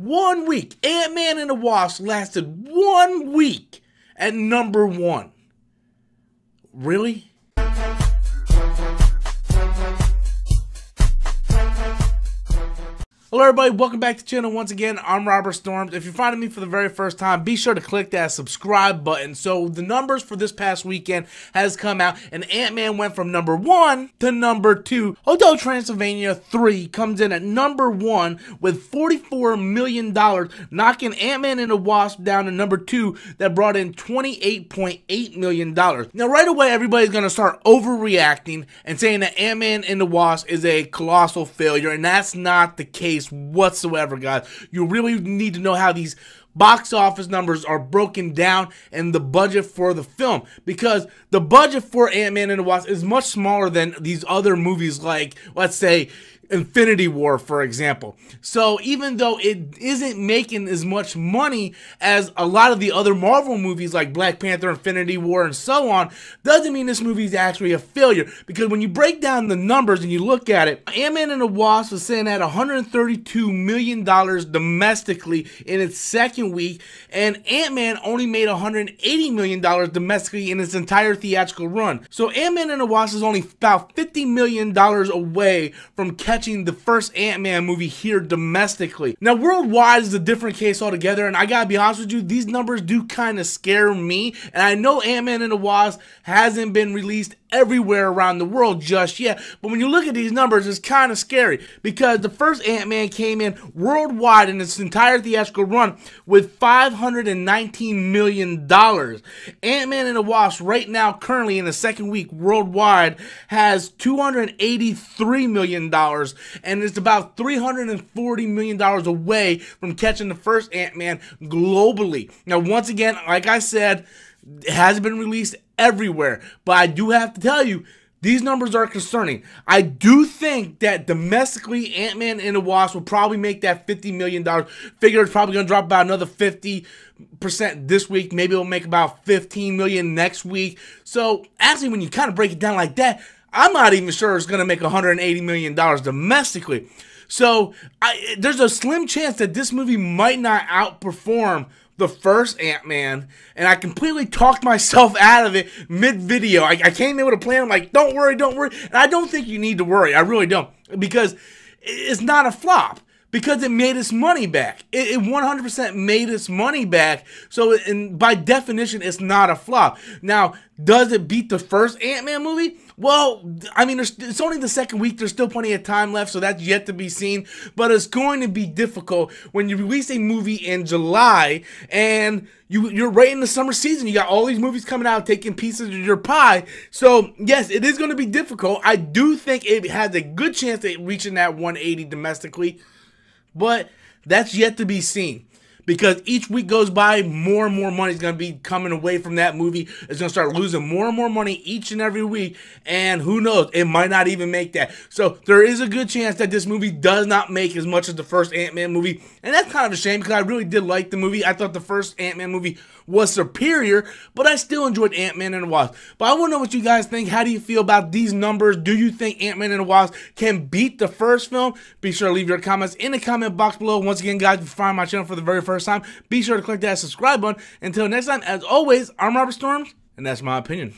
1 week. Ant-Man and the Wasp lasted 1 week at number 1. Really? Hello everybody, welcome back to the channel once again. I'm Robert Storms. If you're finding me for the very first time, be sure to click that subscribe button. So the numbers for this past weekend has come out, and Ant-Man went from number 1 to number 2. Although Transylvania 3 comes in at number 1 with $44 million, knocking Ant-Man and the Wasp down to number 2 that brought in $28.8 million. Now right away, everybody's going to start overreacting and saying that Ant-Man and the Wasp is a colossal failure, and that's not the case whatsoever, guys. You really need to know how these box office numbers are broken down and the budget for the film, because the budget for Ant-Man and the Wasp is much smaller than these other movies, like, let's say, Infinity War, for example. So even though it isn't making as much money as a lot of the other Marvel movies like Black Panther, Infinity War, and so on, doesn't mean this movie is actually a failure. Because when you break down the numbers and you look at it, Ant-Man and the Wasp was sitting at $132 million domestically in its second week, and Ant-Man only made $180 million domestically in its entire theatrical run. So Ant-Man and the Wasp is only about $50 million away from catching the first Ant-Man movie here domestically. Now worldwide is a different case altogether, and I gotta be honest with you, these numbers do kind of scare me, and I know Ant-Man and the Wasp hasn't been released everywhere around the world just yet, but when you look at these numbers, it's kind of scary, because the first Ant-Man came in worldwide in its entire theatrical run with $519 million. Ant-Man and the Wasp right now, currently in the second week worldwide, has $283 million, and it's about $340 million away from catching the first Ant-Man globally. Now once again, like I said, it hasn't been released everywhere, but I do have to tell you, these numbers are concerning. I do think that domestically, Ant-Man and the Wasp will probably make that $50 million figure. It's probably going to drop about another 50% this week. Maybe it'll make about $15 million next week. So actually, when you kind of break it down like that, I'm not even sure it's going to make $180 million domestically. So there's a slim chance that this movie might not outperform the first Ant-Man, and I completely talked myself out of it mid-video. I came in with a plan. I'm like, don't worry. And I don't think you need to worry. I really don't, because it's not a flop, because it made its money back. It 100% made its money back. So by definition, it's not a flop. Now, does it beat the first Ant-Man movie? Well, I mean, it's only the second week. There's still plenty of time left, so that's yet to be seen. But it's going to be difficult when you release a movie in July and you're right in the summer season. You got all these movies coming out, taking pieces of your pie. So, yes, it is going to be difficult. I do think it has a good chance at reaching that 180 domestically, but that's yet to be seen. Because each week goes by, more and more money is going to be coming away from that movie. It's going to start losing more and more money each and every week. And who knows, it might not even make that. So there is a good chance that this movie does not make as much as the first Ant-Man movie. And that's kind of a shame, because I really did like the movie. I thought the first Ant-Man movie was superior, but I still enjoyed Ant-Man and the Wasp. But I want to know what you guys think. How do you feel about these numbers? Do you think Ant-Man and the Wasp can beat the first film? Be sure to leave your comments in the comment box below. Once again, guys, if you find my channel for the very first time, be sure to click that subscribe button. Until next time, as always, I'm Robert Storms, and that's my opinion.